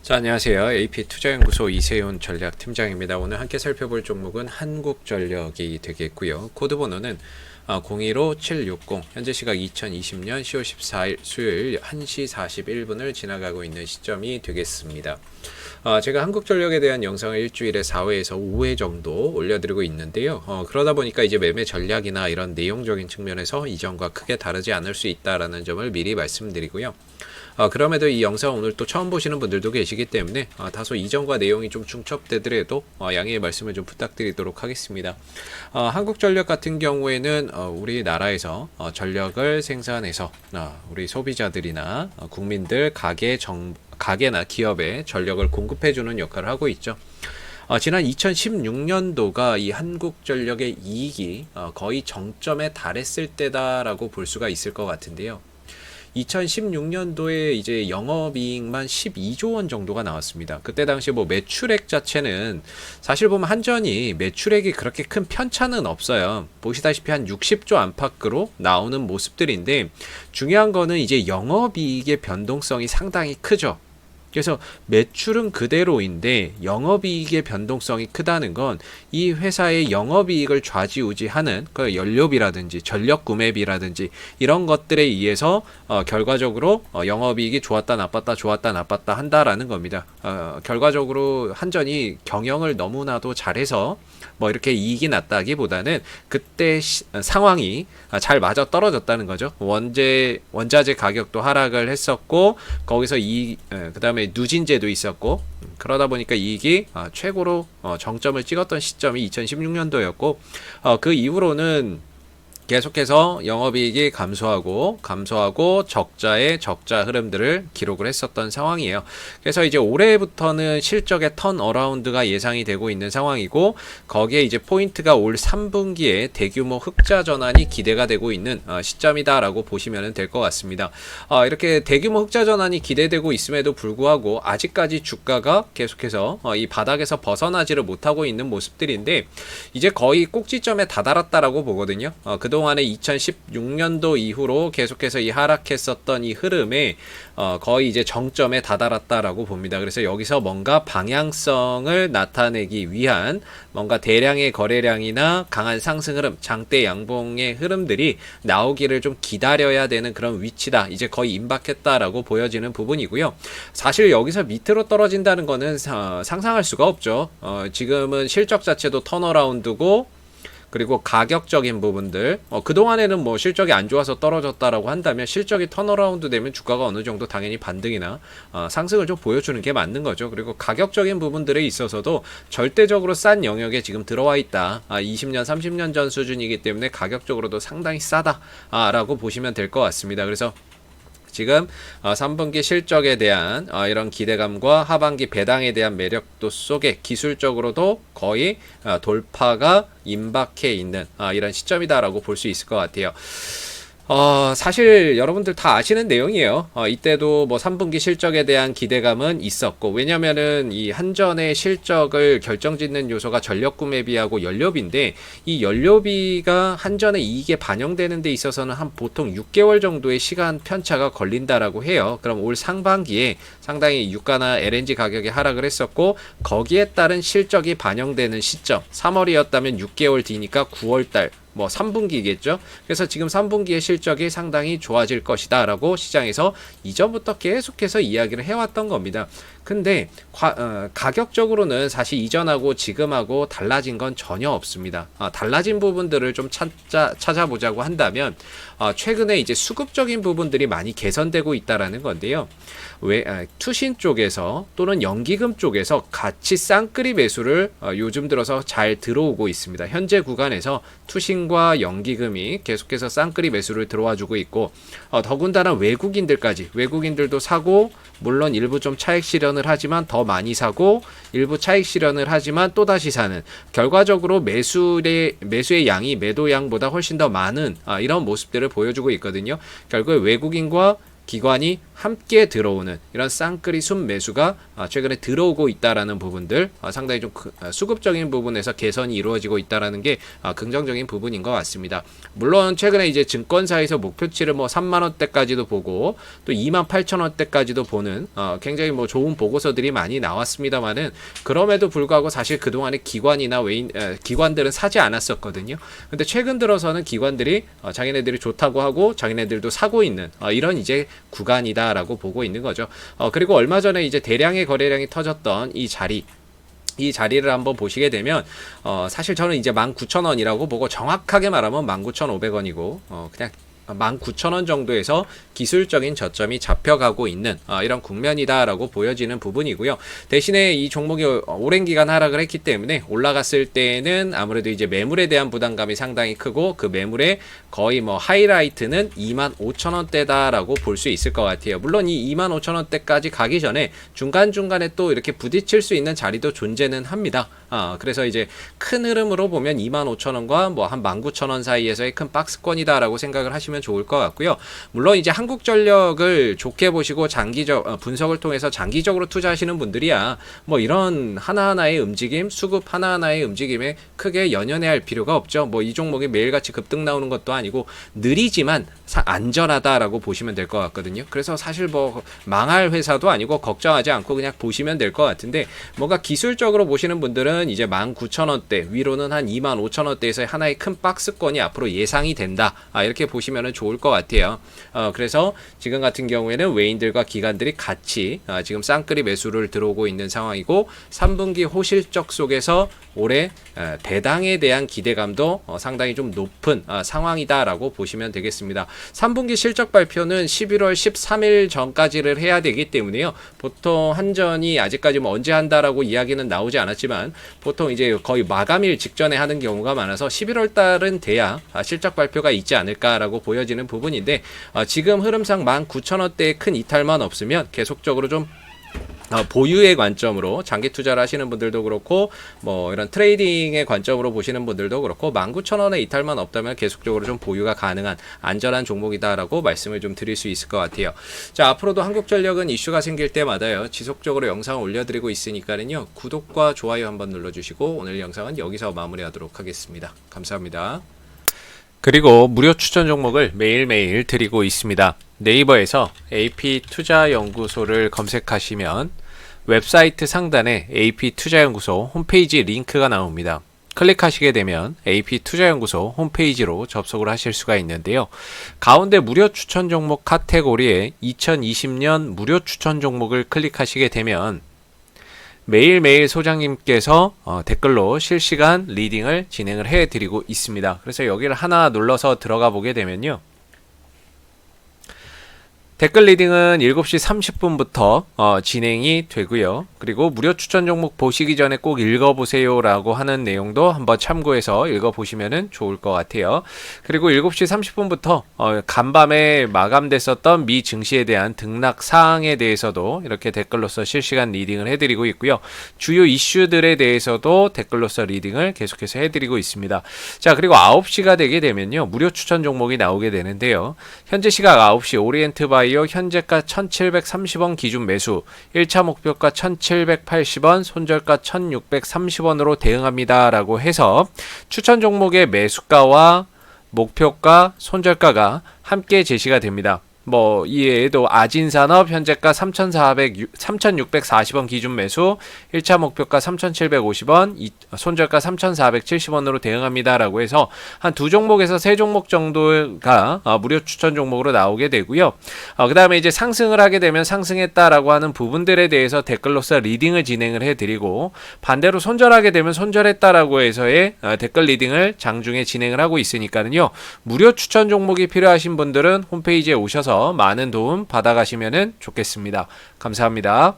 자, 안녕하세요. AP투자연구소 이세훈 전략팀장입니다. 오늘 함께 살펴볼 종목은 한국전력이 되겠고요. 코드번호는 025760, 현재 시각 2020년 10월 14일 수요일 1시 41분을 지나가고 있는 시점이 되겠습니다. 제가 한국전력에 대한 영상을 일주일에 4회에서 5회 정도 올려드리고 있는데요. 그러다 보니까 이제 매매 전략이나 이런 내용적인 측면에서 이전과 크게 다르지 않을 수 있다라는 점을 미리 말씀드리고요. 그럼에도 이 영상 오늘 또 처음 보시는 분들도 계시기 때문에 다소 이전과 내용이 좀 중첩되더라도 양해의 말씀을 좀 부탁드리도록 하겠습니다. 한국전력 같은 경우에는 우리나라에서 전력을 생산해서 우리 소비자들이나 국민들, 가게나 기업에 전력을 공급해주는 역할을 하고 있죠. 지난 2016년도가 이 한국전력의 이익이 거의 정점에 달했을 때다라고 볼 수가 있을 것 같은데요. 2016년도에 이제 영업이익만 12조 원 정도가 나왔습니다. 그때 당시 뭐 매출액 자체는 사실 보면 한전이 매출액이 그렇게 큰 편차는 없어요. 보시다시피 한 60조 안팎으로 나오는 모습들인데 중요한 거는 이제 영업이익의 변동성이 상당히 크죠. 그래서 매출은 그대로인데 영업이익의 변동성이 크다는 건 이 회사의 영업이익을 좌지우지하는 그 연료비라든지 전력구매비라든지 이런 것들에 의해서 결과적으로 영업이익이 좋았다 나빴다 좋았다 나빴다 한다라는 겁니다. 결과적으로 한전이 경영을 너무나도 잘해서 뭐 이렇게 이익이 났다기보다는 그때 상황이 잘 맞아 떨어졌다는 거죠. 원자재 가격도 하락을 했었고 거기서 그다음에 누진제도 있었고 그러다 보니까 이익이 최고로 정점을 찍었던 시점이 2016년도였고 그 이후로는 계속해서 영업이익이 감소하고 적자의 적자 흐름들을 기록을 했었던 상황이에요. 그래서 이제 올해부터는 실적의 턴어라운드가 예상이 되고 있는 상황이고 거기에 이제 포인트가 올 3분기에 대규모 흑자 전환이 기대가 되고 있는 시점이다라고 보시면 될 것 같습니다. 이렇게 대규모 흑자 전환이 기대되고 있음에도 불구하고 아직까지 주가가 계속해서 이 바닥에서 벗어나지를 못하고 있는 모습들인데 이제 거의 꼭지점에 다다랐다라고 보거든요. 그동안에 2016년도 이후로 계속해서 이 하락했었던 이 흐름에 거의 이제 정점에 다다랐다라고 봅니다. 그래서 여기서 뭔가 방향성을 나타내기 위한 뭔가 대량의 거래량이나 강한 상승 흐름, 장대 양봉의 흐름들이 나오기를 좀 기다려야 되는 그런 위치다. 이제 거의 임박했다라고 보여지는 부분이고요. 사실 여기서 밑으로 떨어진다는 거는 상상할 수가 없죠. 지금은 실적 자체도 턴어라운드고 그리고 가격적인 부분들 그동안에는 뭐 실적이 안 좋아서 떨어졌다라고 한다면 실적이 턴어라운드 되면 주가가 어느 정도 당연히 반등이나 상승을 좀 보여주는 게 맞는 거죠. 그리고 가격적인 부분들에 있어서도 절대적으로 싼 영역에 지금 들어와 있다. 20년 30년 전 수준이기 때문에 가격적으로도 상당히 싸다라고 보시면 될 것 같습니다. 그래서 지금 3분기 실적에 대한 이런 기대감과 하반기 배당에 대한 매력도 속에 기술적으로도 거의 돌파가 임박해 있는 이런 시점이다라고 볼 수 있을 것 같아요. 사실 여러분들 다 아시는 내용이에요. 이때도 뭐 3분기 실적에 대한 기대감은 있었고, 왜냐면은 이 한전의 실적을 결정짓는 요소가 전력구매비하고 연료비인데, 이 연료비가 한전의 이익에 반영되는 데 있어서는 한 보통 6개월 정도의 시간 편차가 걸린다라고 해요. 그럼 올 상반기에 상당히 유가나 LNG 가격이 하락을 했었고, 거기에 따른 실적이 반영되는 시점, 3월이었다면 6개월 뒤니까 9월달, 뭐 3분기겠죠. 그래서 지금 3분기의 실적이 상당히 좋아질 것이다 라고 시장에서 이전부터 계속해서 이야기를 해왔던 겁니다. 근데 가격적으로는 사실 이전하고 지금하고 달라진 건 전혀 없습니다. 달라진 부분들을 좀 찾아보자고 한다면 최근에 이제 수급적인 부분들이 많이 개선되고 있다라는 건데요. 투신 쪽에서 또는 연기금 쪽에서 같이 쌍끌이 매수를 요즘 들어서 잘 들어오고 있습니다. 현재 구간에서 투신과 연기금이 계속해서 쌍끌이 매수를 들어와주고 있고 더군다나 외국인들도 사고 물론 일부 좀 차익 실현을 하지만 더 많이 사고 일부 차익 실현을 하지만 또다시 사는 결과적으로 매수의 양이 매도 양보다 훨씬 더 많은 이런 모습들을 보여주고 있거든요. 결국 외국인과 기관이 함께 들어오는 이런 쌍끌이 순매수가 최근에 들어오고 있다라는 부분들, 상당히 좀 수급적인 부분에서 개선이 이루어지고 있다라는 게 긍정적인 부분인 것 같습니다. 물론 최근에 이제 증권사에서 목표치를 뭐 3만 원대까지도 보고 또 2만 8천 원대까지도 보는 굉장히 뭐 좋은 보고서들이 많이 나왔습니다만은, 그럼에도 불구하고 사실 그동안에 기관들은 사지 않았었거든요. 근데 최근 들어서는 기관들이 자기네들이 좋다고 하고 자기네들도 사고 있는 이런 이제 구간이다라고 보고 있는 거죠. 그리고 얼마 전에 이제 대량의 거래량이 터졌던 이 자리를 한번 보시게 되면 사실 저는 이제 19,000원이라고 보고, 정확하게 말하면 19,500원이고 그냥 19,000원 정도에서 기술적인 저점이 잡혀가고 있는 이런 국면이다라고 보여지는 부분이고요. 대신에 이 종목이 오랜 기간 하락을 했기 때문에 올라갔을 때는 아무래도 이제 매물에 대한 부담감이 상당히 크고, 그 매물의 거의 뭐 하이라이트는 25,000원대다라고 볼 수 있을 것 같아요. 물론 이 25,000원대까지 가기 전에 중간중간에 또 이렇게 부딪힐 수 있는 자리도 존재는 합니다. 그래서 이제 큰 흐름으로 보면 25,000원과 뭐 한 19,000원 사이에서의 큰 박스권이다라고 생각을 하시면 좋을 것 같고요. 물론 이제 한국전력을 좋게 보시고 분석을 통해서 장기적으로 투자하시는 분들이야 뭐 이런 하나하나의 움직임, 수급 하나하나의 움직임에 크게 연연해할 필요가 없죠. 뭐 이 종목이 매일같이 급등 나오는 것도 아니고 느리지만 안전하다라고 보시면 될 것 같거든요. 그래서 사실 뭐 망할 회사도 아니고 걱정하지 않고 그냥 보시면 될 것 같은데, 뭔가 기술적으로 보시는 분들은 이제 19,000원대 위로는 한 25,000원대에서 하나의 큰 박스권이 앞으로 예상이 된다, 이렇게 보시면 좋을 것 같아요. 그래서 지금 같은 경우에는 외인들과 기관들이 같이 지금 쌍끌이 매수를 들어오고 있는 상황이고, 3분기 호실적 속에서 올해 배당에 대한 기대감도 상당히 좀 높은 상황이다라고 보시면 되겠습니다. 3분기 실적 발표는 11월 13일 전까지를 해야 되기 때문에요. 보통 한전이 아직까지 뭐 언제 한다라고 이야기는 나오지 않았지만 보통 이제 거의 마감일 직전에 하는 경우가 많아서 11월 달은 돼야 실적 발표가 있지 않을까라고 보여지는 부분인데, 지금 흐름상 19,000원대의 큰 이탈만 없으면 계속적으로 좀 보유의 관점으로 장기 투자를 하시는 분들도 그렇고, 뭐 이런 트레이딩의 관점으로 보시는 분들도 그렇고, 19,000원의 이탈만 없다면 계속적으로 좀 보유가 가능한 안전한 종목이다라고 말씀을 좀 드릴 수 있을 것 같아요. 자, 앞으로도 한국전력은 이슈가 생길 때마다요 지속적으로 영상을 올려드리고 있으니까는요, 구독과 좋아요 한번 눌러주시고 오늘 영상은 여기서 마무리하도록 하겠습니다. 감사합니다. 그리고 무료 추천 종목을 매일매일 드리고 있습니다. 네이버에서 AP투자연구소를 검색하시면 웹사이트 상단에 AP투자연구소 홈페이지 링크가 나옵니다. 클릭하시게 되면 AP투자연구소 홈페이지로 접속을 하실 수가 있는데요. 가운데 무료 추천 종목 카테고리에 2020년 무료 추천 종목을 클릭하시게 되면 매일매일 소장님께서 댓글로 실시간 리딩을 진행을 해드리고 있습니다. 그래서 여기를 하나 눌러서 들어가 보게 되면요, 댓글 리딩은 7시 30분부터 진행이 되고요. 그리고 무료 추천 종목 보시기 전에 꼭 읽어보세요 라고 하는 내용도 한번 참고해서 읽어보시면 좋을 것 같아요. 그리고 7시 30분부터 간밤에 마감됐었던 미 증시에 대한 등락 사항에 대해서도 이렇게 댓글로서 실시간 리딩을 해드리고 있고요. 주요 이슈들에 대해서도 댓글로서 리딩을 계속해서 해드리고 있습니다. 자, 그리고 9시가 되게 되면요, 무료 추천 종목이 나오게 되는데요. 현재 시각 9시 오리엔트 바이오 현재가 1,730원 기준 매수, 1차 목표가 1,780원, 손절가 1,630원으로 대응합니다 라고 해서 추천 종목의 매수가와 목표가, 손절가가 함께 제시가 됩니다. 뭐 이외에도 아진산업 현재가 3,640원 기준 매수, 1차 목표가 3,750원, 손절가 3,470원으로 대응합니다 라고 해서 한 두 종목에서 세 종목 정도가 무료 추천 종목으로 나오게 되고요. 그 다음에 이제 상승을 하게 되면 상승했다라고 하는 부분들에 대해서 댓글로서 리딩을 진행을 해드리고, 반대로 손절하게 되면 손절했다라고 해서의 댓글 리딩을 장중에 진행을 하고 있으니까는요, 무료 추천 종목이 필요하신 분들은 홈페이지에 오셔서 많은 도움 받아가시면 좋겠습니다. 감사합니다.